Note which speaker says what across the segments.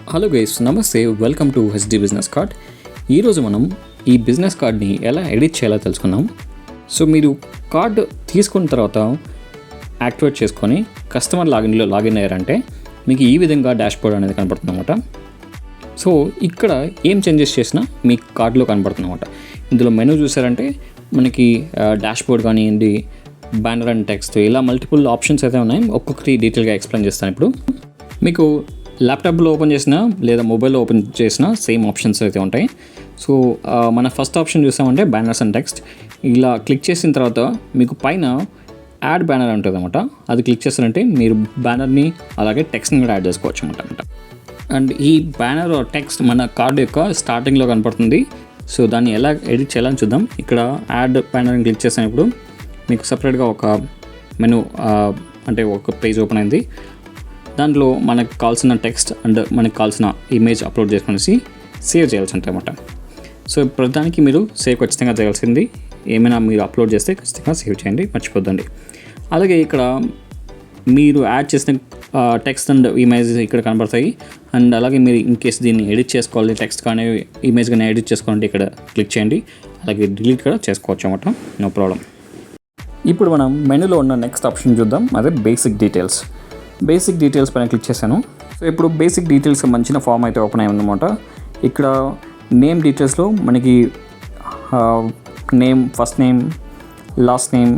Speaker 1: Hello guys, నమస్తే. Welcome to HD business card. ఈరోజు మనం ఈ బిజినెస్ కార్డ్ని ఎలా ఎడిట్ చేయాలో తెలుసుకుందాం. సో మీరు కార్డ్ తీసుకున్న తర్వాత యాక్టివేట్ చేసుకొని కస్టమర్ లాగిన్లో లాగిన్ అయ్యారంటే మీకు ఈ విధంగా డాష్బోర్డ్ అనేది కనపడుతుంది అనమాట. సో ఇక్కడ ఏం చేంజెస్ చేసినా మీ కార్డులో కనపడుతుంది అనమాట. ఇందులో మెనూ చూసారంటే మనకి డాష్బోర్డ్ కానివ్వండి, బ్యానర్ అండ్ టెక్స్ట్, ఇలా మల్టిపుల్ ఆప్షన్స్ అయితే ఉన్నాయి. ఒక్కొక్కటి డీటెయిల్గా ఎక్స్ప్లెయిన్ చేస్తాను. ఇప్పుడు మీకు ల్యాప్టాప్లో ఓపెన్ చేసినా లేదా మొబైల్లో ఓపెన్ చేసినా సేమ్ ఆప్షన్స్ అయితే ఉంటాయి. సో మన ఫస్ట్ ఆప్షన్ చూసామంటే బ్యానర్స్ అండ్ టెక్స్ట్. ఇలా క్లిక్ చేసిన తర్వాత మీకు పైన యాడ్ బ్యానర్ ఉంటుంది అనమాట. అది క్లిక్ చేస్తారంటే మీరు బ్యానర్ని అలాగే టెక్స్ట్ని కూడా యాడ్ చేసుకోవచ్చు అనమాట. అండ్ ఈ బ్యానర్ టెక్స్ట్ మన కార్డు యొక్క స్టార్టింగ్లో కనపడుతుంది. సో దాన్ని ఎలా ఎడిట్ చేయాలని చూద్దాం. ఇక్కడ యాడ్ బ్యానర్ని క్లిక్ చేసినప్పుడు మీకు సపరేట్గా ఒక మెనూ అంటే ఒక పేజ్ ఓపెన్ అయింది. దాంట్లో మనకు కావాల్సిన టెక్స్ట్ అండ్ మనకు కావాల్సిన ఇమేజ్ అప్లోడ్ చేసుకునేసి సేవ్ చేయాల్సి ఉంటుంది అన్నమాట. సో ప్రతిదానికి మీరు సేవ్ ఖచ్చితంగా చేయాల్సింది. ఏమైనా మీరు అప్లోడ్ చేస్తే ఖచ్చితంగా సేవ్ చేయండి, మర్చిపోద్దండి. అలాగే ఇక్కడ మీరు యాడ్ చేసిన టెక్స్ట్ అండ్ ఇమేజ్ ఇక్కడ కనబడతాయి. అండ్ అలాగే మీరు ఇన్ కేస్ దీన్ని ఎడిట్ చేసుకోవాలి, టెక్స్ట్ కానీ ఇమేజ్ కానీ ఎడిట్ చేసుకోవాలంటే ఇక్కడ క్లిక్ చేయండి. అలాగే డిలీట్ కూడా చేసుకోవచ్చు అన్నమాట, నో ప్రాబ్లం. ఇప్పుడు మనం మెనూలో ఉన్న నెక్స్ట్ ఆప్షన్ చూద్దాం. అదే బేసిక్ డీటెయిల్స్. బేసిక్ డీటెయిల్స్ పైన క్లిక్ చేశాను. సో ఇప్పుడు బేసిక్ డీటెయిల్స్ మంచిన ఫామ్ అయితే ఓపెన్ అయిందన్నమాట. ఇక్కడ నేమ్ డీటెయిల్స్లో మనకి name, first name, last name,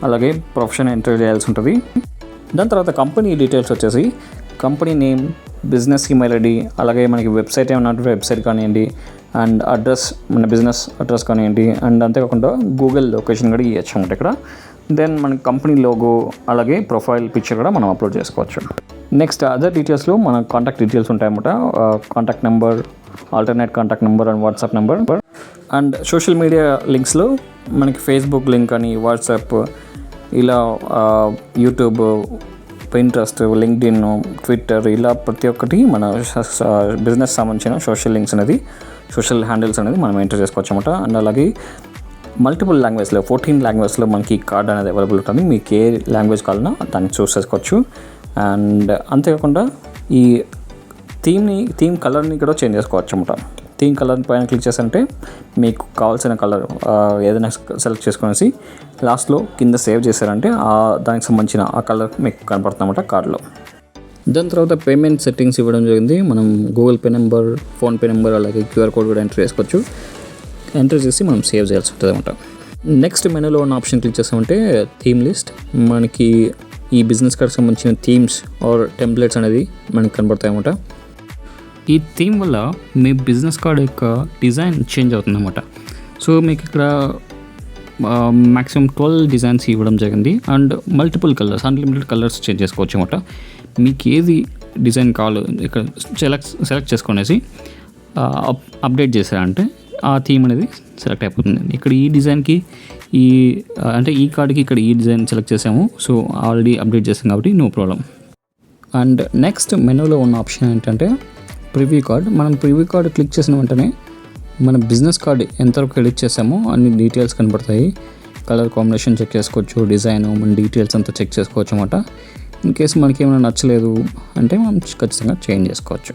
Speaker 1: అలాగే ప్రొఫెషన్ ఎంటర్ చేయాల్సి ఉంటుంది. దాని తర్వాత కంపెనీ డీటెయిల్స్ వచ్చేసి company name, business email ID, అలాగే మనకి వెబ్సైట్ ఏమన్నా వెబ్సైట్ కానివ్వండి, అండ్ అడ్రస్, మన బిజినెస్ అడ్రస్ కానివ్వండి, అండ్ అంతేకాకుండా గూగుల్ లొకేషన్ కూడా ఇవ్వచ్చు అనమాట ఇక్కడ. దెన్ మన కంపెనీ లోగో, అలాగే ప్రొఫైల్ పిక్చర్ కూడా మనం అప్లోడ్ చేసుకోవచ్చు. నెక్స్ట్ అదర్ డీటెయిల్స్లో మన కాంటాక్ట్ డీటెయిల్స్ ఉంటాయన్నమాట. Contact number, alternate contact number and WhatsApp number. And social media లింక్స్లో మనకి ఫేస్బుక్ లింక్ అని, వాట్సాప్, ఇలా యూట్యూబ్, పింట్రెస్ట్, లింక్డ్ఇన్, ట్విట్టర్, ఇలా ప్రతి ఒక్కటి మన బిజినెస్ సంబంధించిన సోషల్ లింక్స్ అనేది, సోషల్ హ్యాండిల్స్ అనేది మనం ఎంటర్ చేసుకోవచ్చు అనమాట. అండ్ అలాగే మల్టిపుల్ లాంగ్వేజ్లో 14 లాంగ్వేజ్లో మనకి కార్డ్ అనేది అవైలబుల్ ఉంటుంది. మీకు ఏ లాంగ్వేజ్ కావాలన్నా దాన్ని చూస్ చేసుకోవచ్చు. అండ్ అంతేకాకుండా ఈ థీమ్ కలర్ని కూడా చేంజ్ చేసుకోవచ్చు అనమాట. థీమ్ కలర్ పైన క్లిక్ చేస్తుంటే మీకు కావాల్సిన కలర్ ఏదైనా సెలెక్ట్ చేసుకునేసి లాస్ట్లో కింద సేవ్ చేశారంటే దానికి సంబంధించిన ఆ కలర్ మీకు కనపడుతుంది అనమాట కార్డులో. దాని తర్వాత పేమెంట్ సెట్టింగ్స్ ఇవ్వడం జరిగింది. మనం Google pay number, PhonePe number, అలాగే క్యూఆర్ కోడ్ కూడా ఎంటర్ చేసుకోవచ్చు. ఎంటర్ చేసి మనం సేవ్ చేయాల్సి ఉంటుంది అనమాట. నెక్స్ట్ మెనూలో ఉన్న ఆప్షన్ క్లిక్ చేసామంటే థీమ్ లిస్ట్. మనకి ఈ బిజినెస్ కార్డ్కి సంబంధించిన థీమ్స్ ఆర్ టెంప్లెట్స్ అనేది మనకి కనబడతాయి అన్నమాట. ఈ థీమ్ వల్ల మీ బిజినెస్ కార్డ్ యొక్క డిజైన్ చేంజ్ అవుతుంది అన్నమాట. సో మీకు ఇక్కడ మ్యాక్సిమం 12 డిజైన్స్ ఇవ్వడం జరిగింది. And multiple colours, unlimited colours change చేసుకోవచ్చు అన్నమాట. మీకు ఏది డిజైన్ కావాలో ఇక్కడ సెలెక్ట్ చేసుకునేసి అప్డేట్ చేశారంటే ఆ థీమ్ అనేది సెలెక్ట్ అయిపోతుంది. ఇక్కడ ఈ డిజైన్కి అంటే ఈ కార్డ్కి ఇక్కడ ఈ డిజైన్ సెలెక్ట్ చేసాము. సో ఆల్రెడీ అప్డేట్ చేసాం కాబట్టి నో ప్రాబ్లం. అండ్ నెక్స్ట్ మెనూలో ఉన్న ఆప్షన్ ఏంటంటే ప్రివ్యూ కార్డ్. మనం ప్రివ్యూ కార్డ్ క్లిక్ చేసిన వెంటనే మన బిజినెస్ కార్డ్ ఎంతవరకు ఎడిట్ చేసామో అన్ని డీటెయిల్స్ కనబడతాయి. కలర్ కాంబినేషన్ చెక్ చేసుకోవచ్చు, డిజైన్, మన డీటెయిల్స్ అంతా చెక్ చేసుకోవచ్చు అన్నమాట. ఇన్ కేసు మనకి ఏమైనా నచ్చలేదు అంటే మనం ఖచ్చితంగా చేంజ్ చేసుకోవచ్చు.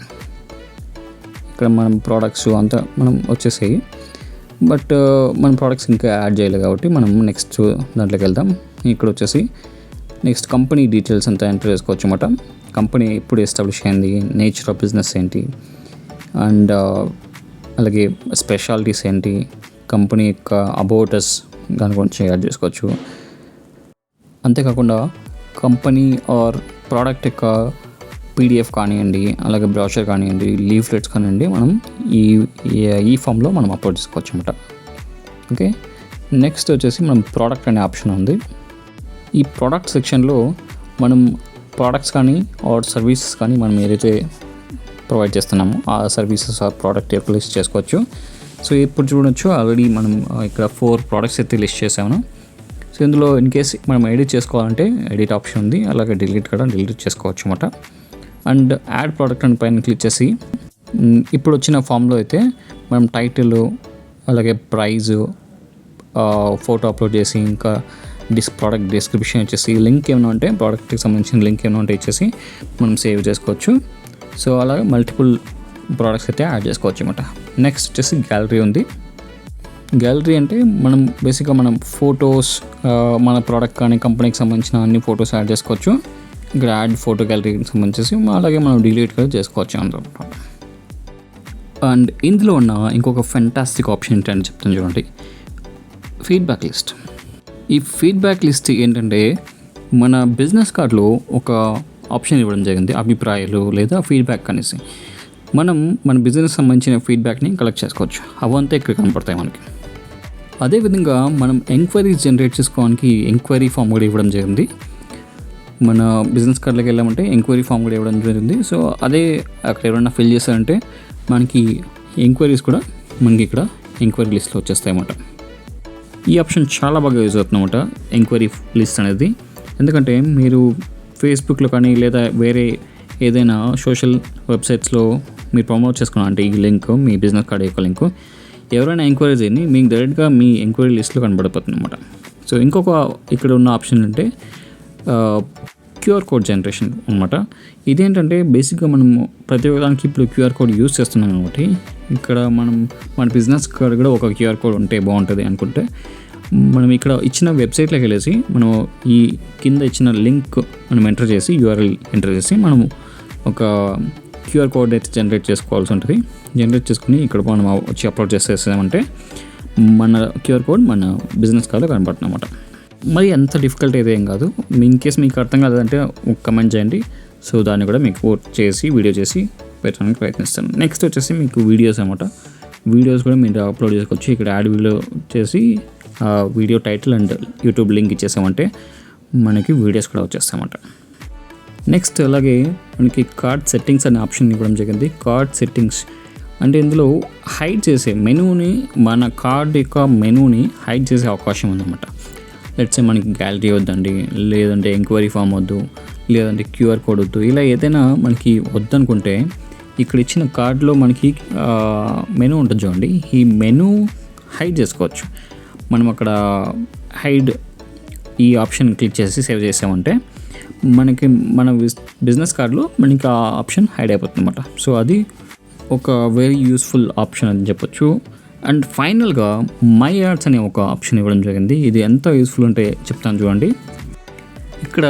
Speaker 1: ఇక్కడ మనం ప్రోడక్ట్స్ అంతా మనం వచ్చేసాయి. బట్ మన ప్రోడక్ట్స్ ఇంకా యాడ్ చేయలేదు కాబట్టి మనం నెక్స్ట్ దాంట్లోకి వెళ్దాం. ఇక్కడ వచ్చేసి నెక్స్ట్ కంపెనీ డీటెయిల్స్ అంతా ఎంటర్ చేసుకోవచ్చు అన్నమాట. కంపెనీ ఎప్పుడు ఎస్టాబ్లిష్ అయింది, నేచర్ ఆఫ్ బిజినెస్ ఏంటి, అండ్ అలాగే స్పెషాలిటీస్ ఏంటి, కంపెనీ యొక్క అబౌటస్ దాని గురించి యాడ్ చేసుకోవచ్చు. అంతేకాకుండా కంపెనీ ఆర్ ప్రోడక్ట్ యొక్క పీడిఎఫ్ కానివ్వండి, అలాగే బ్రౌచర్ కానివ్వండి, లీఫ్లెట్స్ కానివ్వండి, మనం ఈ ఫామ్లో మనం అప్లోడ్ చేసుకోవచ్చు అన్నమాట. ఓకే, నెక్స్ట్ వచ్చేసి మనం ప్రోడక్ట్ అనే ఆప్షన్ ఉంది. ఈ ప్రోడక్ట్ సెక్షన్లో మనం ప్రోడక్ట్స్ కానీ ఆర్ సర్వీసెస్ కానీ మనం ఏదైతే ప్రొవైడ్ చేస్తున్నామో ఆ సర్వీసెస్ ఆ ప్రోడక్ట్ యొక్క లిస్ట్ చేసుకోవచ్చు. సో ఇప్పుడు చూడొచ్చు, ఆల్రెడీ మనం ఇక్కడ 4 ప్రోడక్ట్స్ అయితే లిస్ట్ చేసాము. సో ఇందులో ఇన్ కేస్ మనం ఎడిట్ చేసుకోవాలంటే ఎడిట్ ఆప్షన్ ఉంది, అలాగే డిలీట్ చేసుకోవచ్చు అన్నమాట. అండ్ యాడ్ ప్రోడక్ట్ అని పైన క్లిక్ చేసి ఇప్పుడు వచ్చిన ఫామ్లో అయితే మనం టైటిల్, అలాగే ప్రైజు, ఫోటో అప్లోడ్ చేసి ఇంకా ప్రోడక్ట్ డిస్క్రిప్షన్ ఇచ్చేసి లింక్ ఏమైనా ఉంటే ప్రోడక్ట్కి సంబంధించిన లింక్ ఏమైనా ఉంటే ఇచ్చేసి మనం సేవ్ చేసుకోవచ్చు. సో అలాగే మల్టిపుల్ ప్రోడక్ట్స్ అయితే యాడ్ చేసుకోవచ్చు అనమాట. నెక్స్ట్ వచ్చేసి గ్యాలరీ ఉంది. గ్యాలరీ అంటే మనం బేసిక్గా మనం ఫొటోస్, మన ప్రోడక్ట్ కానీ కంపెనీకి సంబంధించిన అన్ని ఫొటోస్ యాడ్ చేసుకోవచ్చు. ఇక్కడ యాడ్ ఫోటో గ్యాలరీకి సంబంధించి అలాగే మనం డిలీట్ కూడా చేసుకోవచ్చు అనమాట. అండ్ ఇందులో ఉన్న ఇంకొక ఫెంటాస్టిక్ ఆప్షన్ ఏంటంటే చెప్తాను చూడండి, ఫీడ్బ్యాక్ లిస్ట్. ఈ ఫీడ్బ్యాక్ లిస్ట్ ఏంటంటే మన బిజినెస్ కార్డ్లో ఒక ఆప్షన్ ఇవ్వడం జరిగింది, అభిప్రాయాలు లేదా ఫీడ్బ్యాక్ అనేసి. మనం మన బిజినెస్ సంబంధించిన ఫీడ్బ్యాక్ని కలెక్ట్ చేసుకోవచ్చు. అవంతా ఇక్కడ కనపడతాయి మనకి. అదేవిధంగా మనం ఎంక్వైరీస్ జనరేట్ చేసుకోవడానికి ఎంక్వైరీ ఫామ్ కూడా ఇవ్వడం జరిగింది. మన బిజినెస్ కార్డులోకి వెళ్ళామంటే ఎంక్వైరీ ఫామ్ కూడా ఇవ్వడం జరిగింది. సో అదే అక్కడ ఎవరైనా ఫిల్ చేశారంటే మనకి ఎంక్వైరీస్ కూడా మనకి ఇక్కడ ఎంక్వైరీ లిస్ట్లో వచ్చేస్తాయి అన్నమాట. ఈ ఆప్షన్ చాలా బాగా యూజ్ అవుతుందన్నమాట, ఎంక్వైరీ లిస్ట్ అనేది. ఎందుకంటే మీరు ఫేస్బుక్లో కానీ లేదా వేరే ఏదైనా సోషల్ వెబ్సైట్స్లో మీరు ప్రమోట్ చేసుకున్నాం అంటే ఈ లింక్, మీ బిజినెస్ కార్డ్ యొక్క లింక్ ఎవరైనా ఎంక్వైరీ చేయండి, మీకు డైరెక్ట్గా మీ ఎంక్వైరీ లిస్ట్లో కనబడిపోతుంది అనమాట. సో ఇంకొక ఇక్కడ ఉన్న ఆప్షన్ అంటే క్యూఆర్ కోడ్ జనరేషన్ అనమాట. ఇదేంటంటే బేసిక్గా మనం ప్రతి ఒక్కదానికి ఇప్పుడు క్యూఆర్ కోడ్ యూజ్ చేస్తున్నాం కాబట్టి ఇక్కడ మనం మన బిజినెస్ కార్డ్ కూడా ఒక క్యూఆర్ కోడ్ ఉంటే బాగుంటుంది అనుకుంటే మనం ఇక్కడ ఇచ్చిన వెబ్సైట్లోకి వెళ్ళేసి మనం ఈ కింద ఇచ్చిన లింక్ మనం ఎంటర్ చేసి యూఆర్ఎల్ ఎంటర్ చేసి మనము ఒక క్యూఆర్ కోడ్ అయితే జనరేట్ చేసుకోవాల్సి ఉంటుంది. జనరేట్ చేసుకుని ఇక్కడ మనం వచ్చి అప్లోడ్ చేసేసామంటే మన క్యూఆర్ కోడ్ మన బిజినెస్ కార్డ్లో కనపడుతుంది అన్నమాట. మరి అంత డిఫికల్ట్ అయితే ఏం కాదు. ఇన్ కేస్ మీకు అర్థం కాదంటే కమెంట్ చేయండి. సో దాన్ని కూడా మీకు చేసి వీడియో చేసి పెట్టడానికి ప్రయత్నిస్తాను. నెక్స్ట్ వచ్చేసి మీకు వీడియోస్ అన్నమాట. వీడియోస్ కూడా మీరు అప్లోడ్ చేసుకోవచ్చు. ఇక్కడ యాడ్ వీడియో చేసి video title and YouTube link ఇచ్చేసామంటే మనకి వీడియోస్ కూడా వచ్చేస్తాయన్నమాట. నెక్స్ట్ అలాగే మనకి కార్డ్ సెట్టింగ్స్ అనే ఆప్షన్ ఇవ్వడం జరిగింది. కార్డ్ సెట్టింగ్స్ అంటే ఇందులో హైడ్ చేసే మెనూని, మన కార్డ్ యొక్క మెనూని హైడ్ చేసే అవకాశం ఉందన్నమాట. లెట్స్ మనకి గ్యాలరీ వద్దండి, లేదంటే ఎంక్వైరీ ఫామ్ వద్దు, లేదంటే క్యూఆర్ కోడ్ వద్దు, ఇలా ఏదైనా మనకి వద్దనుకుంటే ఇక్కడ ఇచ్చిన కార్డులో మనకి మెనూ ఉంటుంది చూడండి, ఈ మెనూ హైడ్ చేసుకోవచ్చు. మనం అక్కడ హైడ్ ఈ ఆప్షన్ క్లిక్ చేసి సేవ్ చేసామంటే మనకి మన బిజినెస్ కార్డులో మనకి ఆ ఆప్షన్ హైడ్ అయిపోతుంది అన్నమాట. సో అది ఒక వెరీ యూస్ఫుల్ ఆప్షన్ అని చెప్పొచ్చు. అండ్ ఫైనల్గా మై యాడ్స్ అనే ఒక ఆప్షన్ ఇవ్వడం జరిగింది. ఇది ఎంత యూస్ఫుల్ అంటే చెప్తాను చూడండి. ఇక్కడ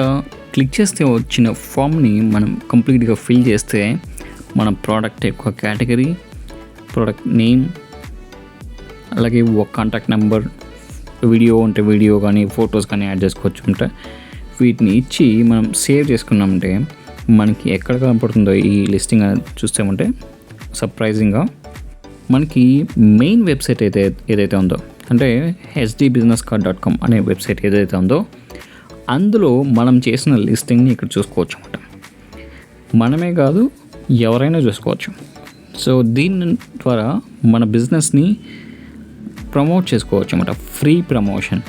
Speaker 1: క్లిక్ చేస్తే వచ్చిన ఫామ్ని మనం కంప్లీట్గా ఫిల్ చేస్తే మన ప్రోడక్ట్ యొక్క కేటగిరీ, ప్రోడక్ట్ నేమ్, అలాగే ఒక కాంటాక్ట్ నెంబర్, వీడియో ఉంటే వీడియో కానీ ఫొటోస్ కానీ యాడ్ చేసుకోవచ్చు. అంటే వీటిని ఇచ్చి మనం సేవ్ చేసుకున్నామంటే మనకి ఎక్కడ కనపడుతుందో ఈ లిస్టింగ్ అనేది చూస్తామంటే సర్ప్రైజింగ్గా మనకి మెయిన్ వెబ్సైట్ ఏదైతే ఉందో అంటే hdbusinesscard.com అనే వెబ్సైట్ ఏదైతే ఉందో అందులో మనం చేసిన లిస్టింగ్ని ఇక్కడ చూసుకోవచ్చు అన్నమాట. మనమే కాదు ఎవరైనా చూసుకోవచ్చు. సో దీని ద్వారా మన బిజినెస్ని ప్రమోట్ చేసుకోవచ్చు అన్నమాట. Free promotion.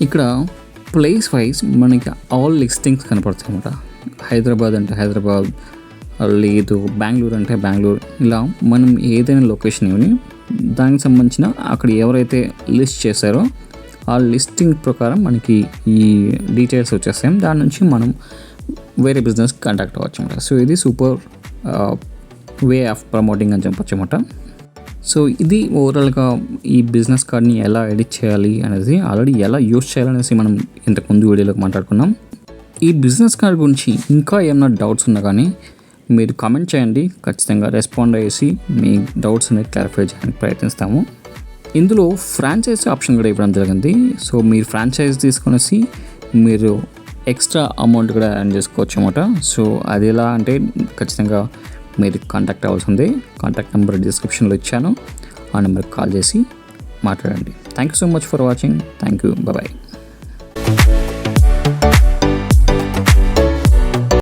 Speaker 1: ఇక్కడ ప్లేస్ వైజ్ మనకి ఆల్ లిస్టింగ్స్ కనపడతాయి అన్నమాట. హైదరాబాద్ అంటే హైదరాబాద్, లేదు బెంగళూరు అంటే బెంగళూరు, ఇలా మనం ఏదైనా లొకేషన్ ఇవ్వని దానికి సంబంధించిన అక్కడ ఎవరైతే లిస్ట్ చేశారో ఆ లిస్టింగ్ ప్రకారం మనకి ఈ డీటెయిల్స్ వచ్చేస్తాయి. దాని నుంచి మనం వేరే బిజినెస్ కాంటాక్ట్ అవ్వచ్చు అన్నమాట. సో ఇది సూపర్ వే ఆఫ్ ప్రమోటింగ్ అని చెప్పొచ్చు అన్నమాట. సో ఇది ఓవరాల్గా ఈ బిజినెస్ కార్డ్ని ఎలా ఎడిట్ చేయాలి అనేది, ఆల్రెడీ ఎలా యూస్ చేయాలనేసి మనం ఇంతకుముందు వీడియోలోకి మాట్లాడుకున్నాం. ఈ బిజినెస్ కార్డ్ గురించి ఇంకా ఏమైనా డౌట్స్ ఉన్నా కానీ మీరు కామెంట్ చేయండి, ఖచ్చితంగా రెస్పాండ్ అయ్యేసి మీ డౌట్స్ అనేది క్లారిఫై చేయడానికి ప్రయత్నిస్తాము. ఇందులో ఫ్రాంచైజీ ఆప్షన్ కూడా ఇవ్వడం జరిగింది. సో మీరు ఫ్రాంచైజ్ తీసుకొనేసి మీరు ఎక్స్ట్రా అమౌంట్ కూడా ఎర్న్ చేసుకోవచ్చు అన్నమాట. సో అది ఎలా అంటే ఖచ్చితంగా మీరు కాంటాక్ట్ అవ్వాల్సి ఉంది. కాంటాక్ట్ నెంబర్ డిస్క్రిప్షన్లో ఇచ్చాను, ఆ నెంబర్కి కాల్ చేసి మాట్లాడండి. Thank you so much for watching. Thank you. Bye.